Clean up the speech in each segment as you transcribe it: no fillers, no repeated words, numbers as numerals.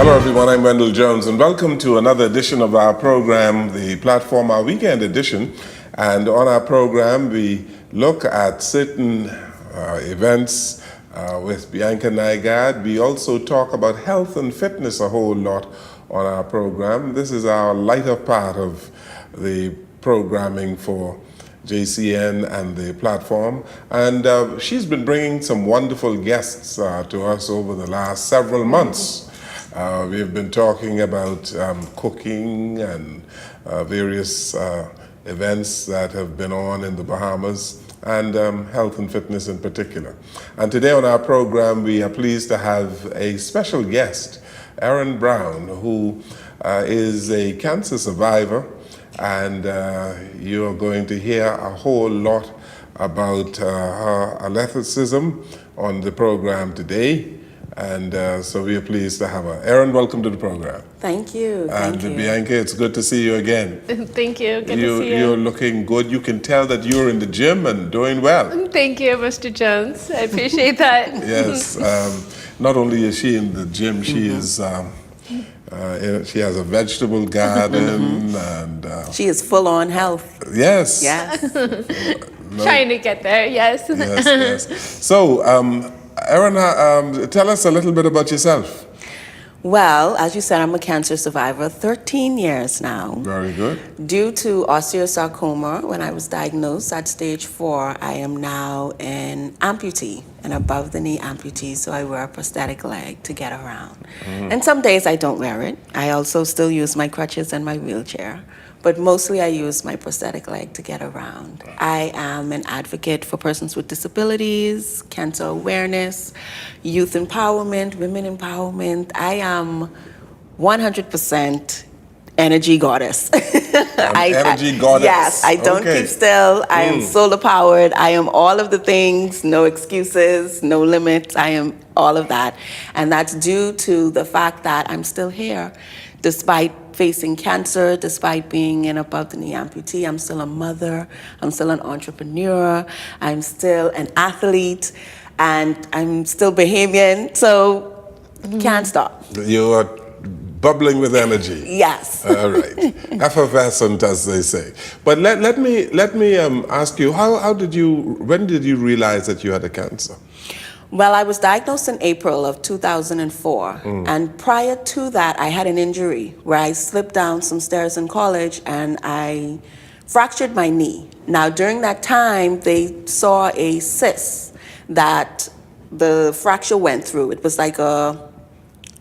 Hello everyone, I'm Wendell Jones and welcome to another edition of our program, the platform, our weekend edition. And on our program we look at certain events with Bianca Naigad. We also talk about health and fitness a whole lot on our program. This is our lighter part of the programming for JCN and the platform, and she's been bringing some wonderful guests to us over the last several months. We've been talking about cooking and various events that have been on in the Bahamas, and health and fitness in particular. And today on our program we are pleased to have a special guest, Erin Brown, who is a cancer survivor, and you're going to hear a whole lot about her athleticism on the program today. And so we are pleased to have her. Erin, welcome to the program. Thank you. And Bianca, it's good to see you again. Thank you. Good to see you. You're looking good. You can tell that you're in the gym and doing well. Thank you, Mr. Jones. I appreciate that. Yes. Not only is she in the gym, she is. She has a vegetable garden, and she is full on health. Yes. Yes. Trying to get there. Yes. Yes. So, Erin, tell us a little bit about yourself. Well, as you said, I'm a cancer survivor, 13 years now. Very good. Due to osteosarcoma, when I was diagnosed at stage 4, I am now an amputee, an above-the-knee amputee, so I wear a prosthetic leg to get around. And some days I don't wear it. I also still use my crutches and my wheelchair, but mostly I use my prosthetic leg to get around. I am an advocate for persons with disabilities, cancer awareness, youth empowerment, women empowerment. I am 100% energy goddess. Energy goddess. Yes, I don't keep still. I am solar powered. I am all of the things, no excuses, no limits. I am all of that. And that's due to the fact that I'm still here. Despite facing cancer, despite being an above-the-knee amputee, I'm still a mother, I'm still an entrepreneur, I'm still an athlete, and I'm still Bahamian, so can't stop. You are bubbling with energy. Yes. All right. Effervescent, as they say. But let me ask you, when did you realize that you had a cancer? Well, I was diagnosed in April of 2004, and prior to that, I had an injury where I slipped down some stairs in college and I fractured my knee. Now, during that time, they saw a cyst that the fracture went through. It was like a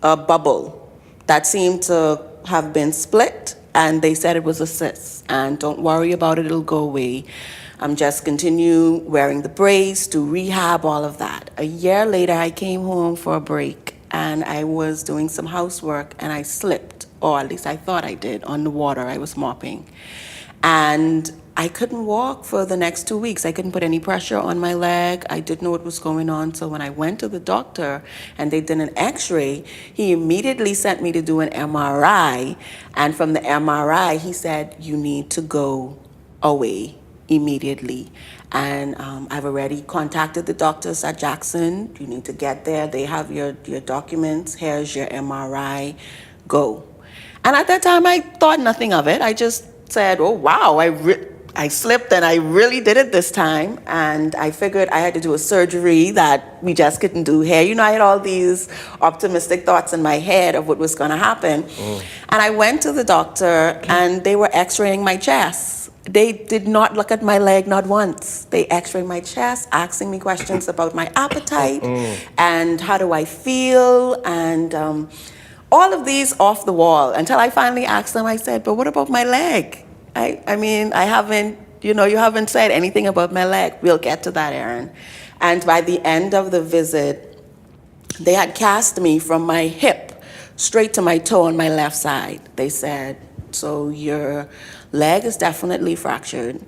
bubble that seemed to have been split, and they said it was a cyst. And don't worry about it, it'll go away. Just continue wearing the brace, do rehab, all of that. A year later, I came home for a break, and I was doing some housework, and I slipped, or at least I thought I did, on the water. I was mopping. And I couldn't walk for the next 2 weeks. I couldn't put any pressure on my leg. I didn't know what was going on. So when I went to the doctor and they did an x-ray, he immediately sent me to do an MRI. And from the MRI, he said, you need to go away immediately. And I've already contacted the doctors at Jackson. You need to get there. They have your documents. Here's your MRI. Go. And at that time, I thought nothing of it. I just said, oh, wow, I slipped and I really did it this time. And I figured I had to do a surgery that we just couldn't do here. You know, I had all these optimistic thoughts in my head of what was going to happen. And I went to the doctor and they were x-raying my chest. They did not look at my leg, not once. They x-rayed my chest, asking me questions about my appetite and how do I feel, and all of these off the wall, until I finally asked them, I said, but what about my leg? I mean, I haven't, you haven't said anything about my leg. We'll get to that, Erin. And by the end of the visit, they had cast me from my hip straight to my toe on my left side. They said, so your leg is definitely fractured,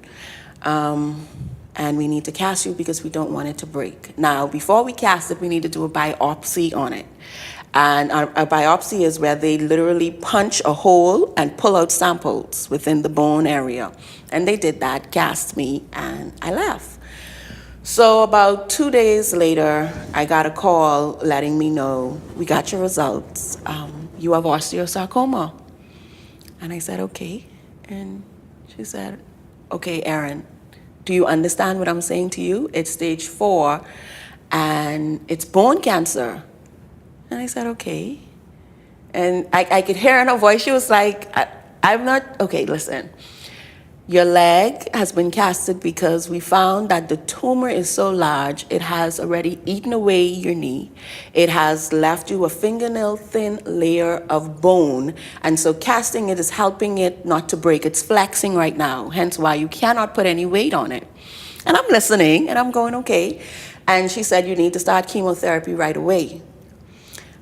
and we need to cast you because we don't want it to break. Now, before we cast it, we need to do a biopsy on it. And a biopsy is where they literally punch a hole and pull out samples within the bone area. And they did that, cast me, and I left. So about 2 days later, I got a call letting me know, we got your results. you have osteosarcoma. And I said, okay. And she said, okay, Erin, do you understand what I'm saying to you? It's stage 4 and it's bone cancer. And I said, okay. And I could hear in her voice, she was like, I'm not, okay, listen. Your leg has been casted because we found that the tumor is so large, it has already eaten away your knee. It has left you a fingernail-thin layer of bone, and so casting it is helping it not to break. It's flexing right now, hence why you cannot put any weight on it. And I'm listening, and I'm going, okay. And she said, you need to start chemotherapy right away.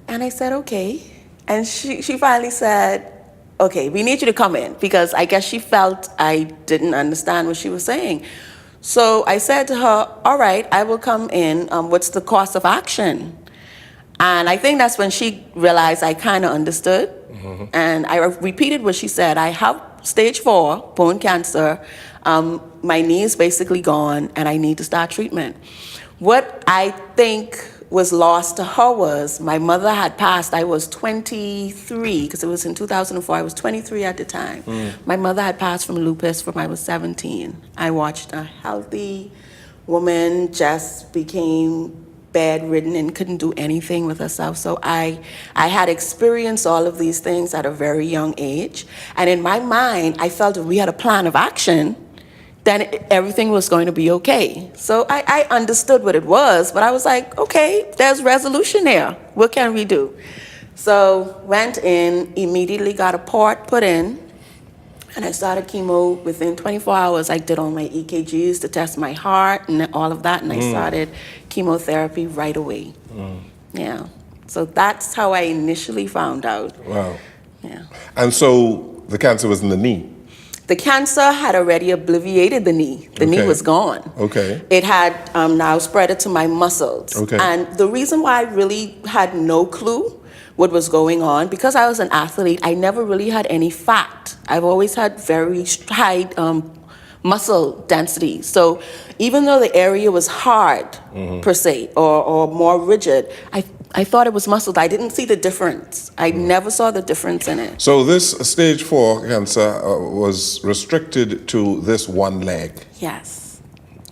And I said, okay. And she finally said, okay, we need you to come in, because I guess she felt I didn't understand what she was saying. So I said to her, all right, I will come in. What's the course of action? And I think that's when she realized I kind of understood. Mm-hmm. And I repeated what she said. I have stage 4 bone cancer. My knee is basically gone, and I need to start treatment. What I think was lost to her was my mother had passed. I was 23, because it was in 2004. I was 23 at the time. My mother had passed from lupus from I was 17. I watched a healthy woman just became bedridden and couldn't do anything with herself. So I had experienced all of these things at a very young age. And in my mind, I felt if we had a plan of action, then everything was going to be okay. So I understood what it was, but I was like, okay, there's resolution there. What can we do? So went in, immediately got a port put in, and I started chemo. Within 24 hours, I did all my EKGs to test my heart and all of that, and I started chemotherapy right away. Yeah. So that's how I initially found out. Wow. Yeah. And so the cancer was in the knee? The cancer had already obliterated the knee. The knee was gone. Okay. It had now spread it to my muscles. Okay. And the reason why I really had no clue what was going on, because I was an athlete, I never really had any fat. I've always had very high muscle density. So even though the area was hard, per se, or more rigid, I thought it was muscle. I didn't see the difference. I never saw the difference in it. So this stage 4 cancer was restricted to this one leg? Yes.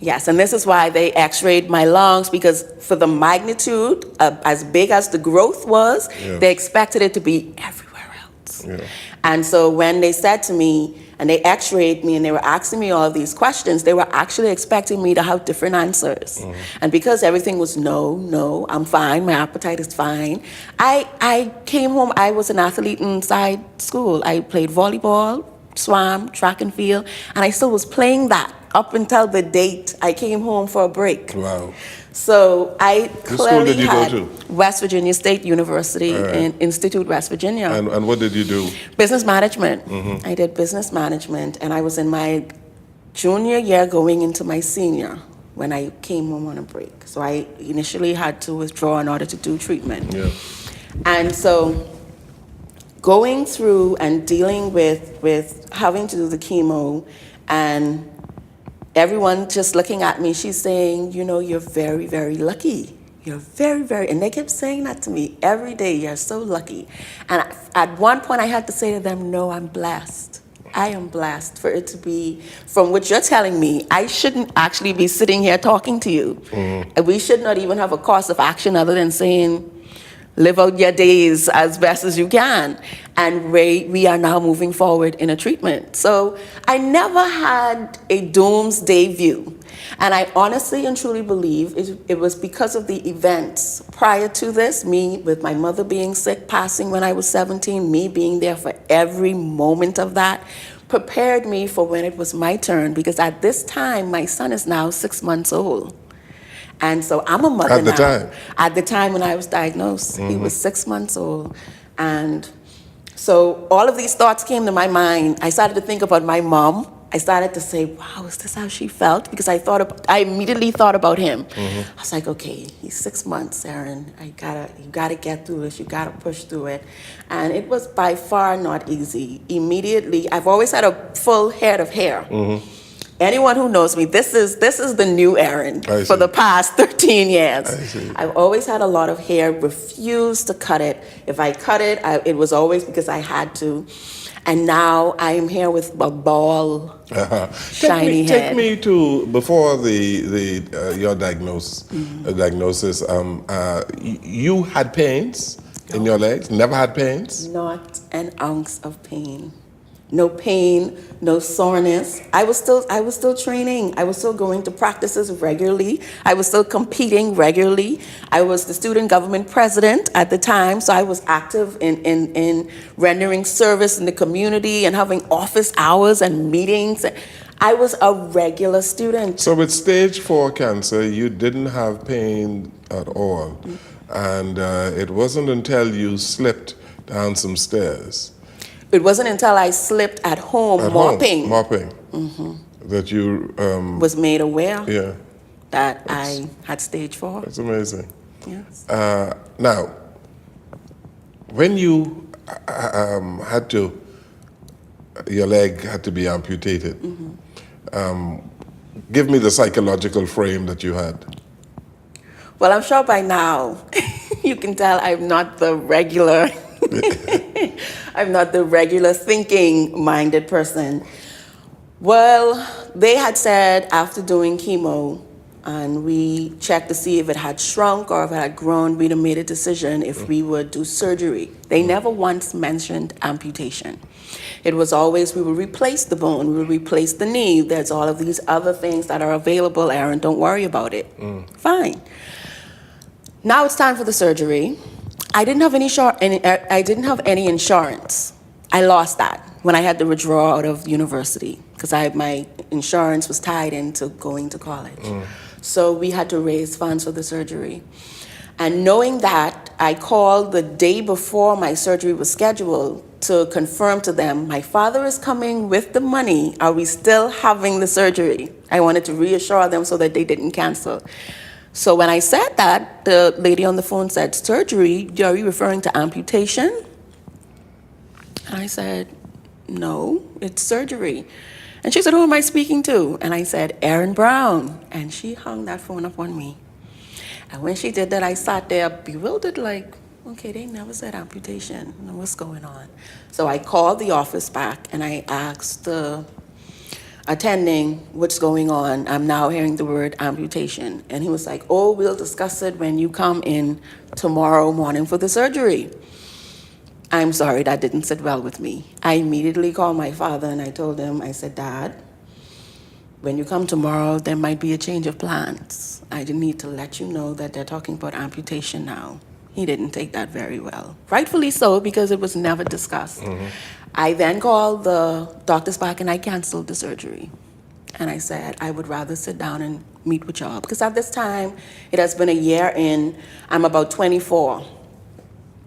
Yes, and this is why they x-rayed my lungs, because for the magnitude, as big as the growth was, they expected it to be everywhere else. Yeah. And so when they said to me, and they x-rayed me and they were asking me all these questions, they were actually expecting me to have different answers. And because everything was no, I'm fine, my appetite is fine, I came home. I was an athlete inside school. I played volleyball, swam, track and field, and I still was playing that up until the date I came home for a break. Wow. So I clearly had go to? West Virginia State University in Institute, West Virginia. And what did you do? Business management. I did business management, and I was in my junior year going into my senior when I came home on a break. So I initially had to withdraw in order to do treatment. Yeah. And so going through and dealing with having to do the chemo, and everyone just looking at me, she's saying, you know, you're very, very lucky. You're very, very, and they kept saying that to me every day, you're so lucky. And at one point I had to say to them, no, I'm blessed. I am blessed for it to be, from what you're telling me, I shouldn't actually be sitting here talking to you. And we should not even have a course of action other than saying, live out your days as best as you can. And we are now moving forward in a treatment. So I never had a doomsday view. And I honestly and truly believe it was because of the events prior to this, me with my mother being sick, passing when I was 17, me being there for every moment of that, prepared me for when it was my turn. Because at this time, my son is now 6 months old. And so I'm a mother now. At the time when I was diagnosed, he was 6 months old. And so all of these thoughts came to my mind. I started to think about my mom. I started to say, wow, is this how she felt? Because I immediately thought about him. I was like, okay, he's 6 months, Erin. You gotta get through this. You gotta push through it. And it was by far not easy. Immediately, I've always had a full head of hair. Anyone who knows me, this is the new Erin I for see. the past 13 years. I see. I've always had a lot of hair, refused to cut it. If I cut it, it was always because I had to. And now I am here with a bald, shiny head. Take me to before your diagnosis. You had pains in your legs. Never had pains. Not an ounce of pain. No pain, no soreness. I was still training. I was still going to practices regularly. I was still competing regularly. I was the student government president at the time, so I was active in rendering service in the community and having office hours and meetings. I was a regular student. So with stage 4 cancer, you didn't have pain at all, and it wasn't until you slipped down some stairs. It wasn't until I slipped at home mopping that you was made aware yeah. that I had stage 4. That's amazing. Yes. Now, when you had to, your leg had to be amputated. Give me the psychological frame that you had. Well, I'm sure by now you can tell I'm not the regular. I'm not the regular thinking-minded person. Well, they had said after doing chemo, and we checked to see if it had shrunk or if it had grown, we'd have made a decision if we would do surgery. They never once mentioned amputation. It was always we will replace the bone, we will replace the knee. There's all of these other things that are available, Aaron, don't worry about it. Fine. Now it's time for the surgery. I didn't have any insurance. I lost that when I had to withdraw out of university because my insurance was tied into going to college. So we had to raise funds for the surgery. And knowing that, I called the day before my surgery was scheduled to confirm to them, my father is coming with the money. Are we still having the surgery? I wanted to reassure them so that they didn't cancel. So when I said that, the lady on the phone said, surgery, are you referring to amputation? And I said, no, it's surgery. And she said, who am I speaking to? And I said, Erin Brown. And she hung that phone up on me. And when she did that, I sat there bewildered, like, okay, they never said amputation. What's going on? So I called the office back and I asked the attending, what's going on? I'm now hearing the word amputation. And he was like, oh, we'll discuss it when you come in tomorrow morning for the surgery. I'm sorry, that didn't sit well with me. I immediately called my father and I told him, I said, Dad, when you come tomorrow, there might be a change of plans. I need to let you know that they're talking about amputation now. He didn't take that very well. Rightfully so, because it was never discussed. I then called the doctors back and I canceled the surgery. And I said, I would rather sit down and meet with y'all. Because at this time, it has been a year in, I'm about 24.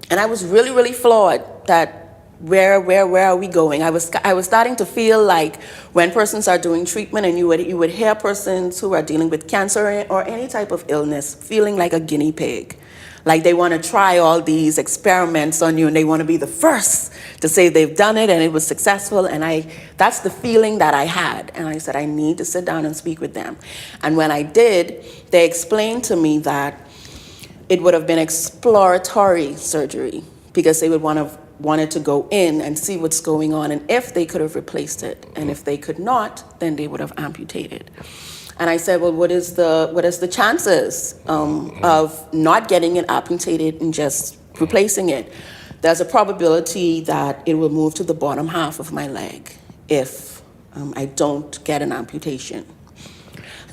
And I was really, really flawed that where are we going? I was starting to feel like when persons are doing treatment and you would hear persons who are dealing with cancer or any type of illness feeling like a guinea pig. Like they want to try all these experiments on you and they want to be the first to say they've done it and it was successful. And that's the feeling that I had. And I said, I need to sit down and speak with them. And when I did, they explained to me that it would have been exploratory surgery because they would wanted to go in and see what's going on and if they could have replaced it. And if they could not, then they would have amputated. And I said, well, what is the chances of not getting it amputated and just replacing it? There's a probability that it will move to the bottom half of my leg if I don't get an amputation.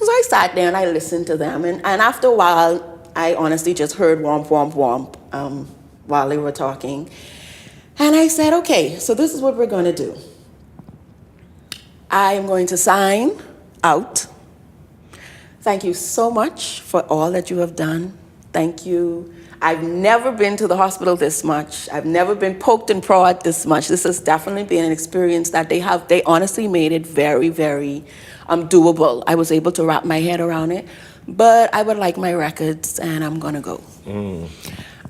So I sat there and I listened to them. And after a while, I honestly just heard womp, womp, womp while they were talking. And I said, okay, so this is what we're going to do. I am going to sign out. Thank you so much for all that you have done. Thank you. I've never been to the hospital this much. I've never been poked and prodded this much. This has definitely been an experience that they honestly made it very, very doable. I was able to wrap my head around it, but I would like my records and I'm gonna go.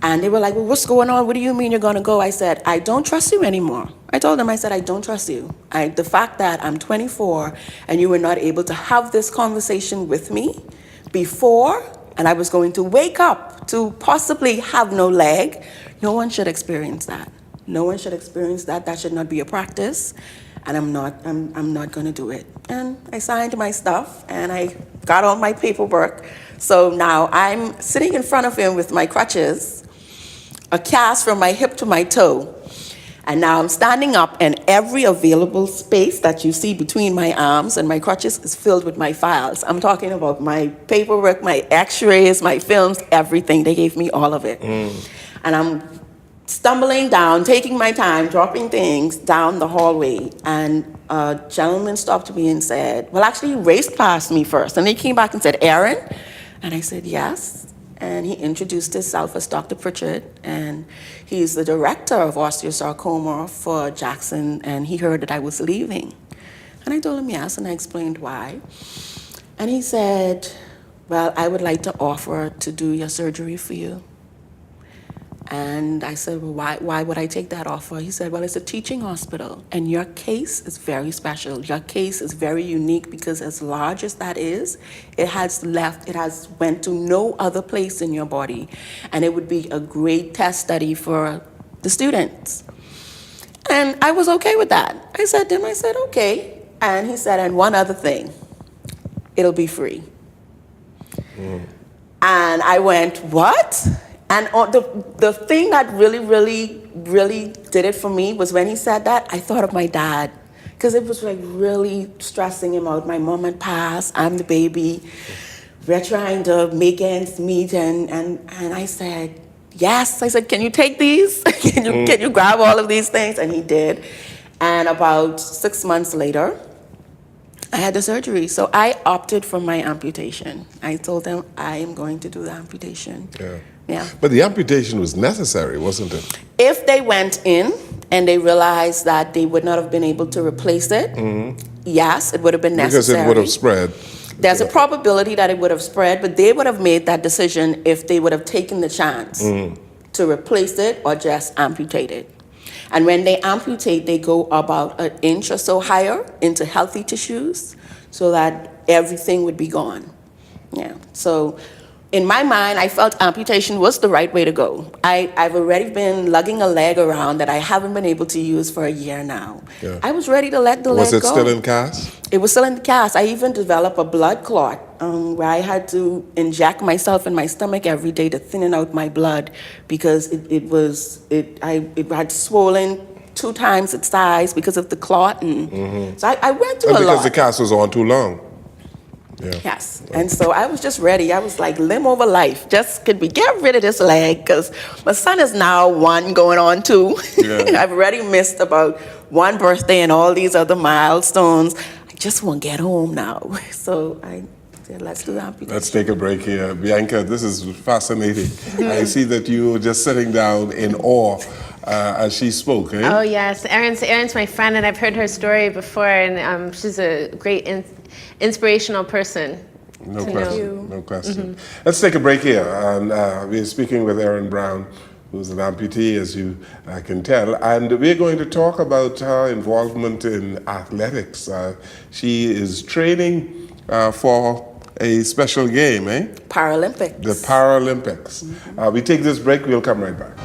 And they were like, well, what's going on? What do you mean you're gonna go? I said, I don't trust you anymore. I told him, I said, I don't trust you. The fact that I'm 24 and you were not able to have this conversation with me before, and I was going to wake up to possibly have no leg, no one should experience that. No one should experience that. That should not be a practice. And I'm not going to do it. And I signed my stuff and I got all my paperwork. So now I'm sitting in front of him with my crutches, a cast from my hip to my toe. And now I'm standing up, and every available space that you see between my arms and my crutches is filled with my files. I'm talking about my paperwork, my x-rays, my films, everything. They gave me all of it. And I'm stumbling down, taking my time, dropping things down the hallway. And a gentleman stopped me and said, well, actually, he raced past me first. And he came back and said, Erin? And I said, yes. And he introduced himself as Dr. Pritchard, and he's the director of osteosarcoma for Jackson, and he heard that I was leaving. And I told him yes, and I explained why. And he said, well, I would like to offer to do your surgery for you. And I said, well, why would I take that offer? He said, well, it's a teaching hospital, and your case is very special. Your case is very unique because as large as that is, it has went to no other place in your body. And it would be a great test study for the students. And I was okay with that. I said to him, okay. And he said, and one other thing, it'll be free. And I went, what? And the thing that really did it for me was when he said that, I thought of my dad. Because it was like really stressing him out. My mom had passed, I'm the baby. We're trying to make ends meet. And I said, yes. I said, can you take these? Can you grab all of these things? And he did. And about 6 months later, I had the surgery. So I opted for my amputation. I told them I am going to do the amputation. Yeah. But the amputation was necessary, wasn't it? If they went in and they realized that they would not have been able to replace it, yes, it would have been necessary. Because it would have spread. There's a probability that it would have spread, but they would have made that decision if they would have taken the chance to replace it or just amputate it. And when they amputate, they go about an inch or so higher into healthy tissues so that everything would be gone. Yeah. So in my mind, I felt amputation was the right way to go. I've already been lugging a leg around that I haven't been able to use for a year now. Yeah. I was ready to let the leg go. Was it still in cast? It was still in the cast. I even developed a blood clot where I had to inject myself in my stomach every day to thin out my blood because it had swollen 2 times its size because of the clot. And so I went through a lot. Because the cast was on too long. Yeah. Yes. And so I was just ready. I was like, limb over life. Just could we get rid of this leg? Because my son is now 1 going on 2. Yeah. I've already missed about 1 birthday and all these other milestones. I just want to get home now. So I said, let's do the amputation. Let's take a break here. Bianca, this is fascinating. I see that you were just sitting down in awe as she spoke. Eh? Oh, yes. Erin's my friend, and I've heard her story before, and she's a great inspirational person. No question. No question. Let's take a break here. And we're speaking with Erin Brown, who's an amputee, as you can tell. And we're going to talk about her involvement in athletics. She is training for a special game, eh? Paralympics. The Paralympics. We take this break, we'll come right back.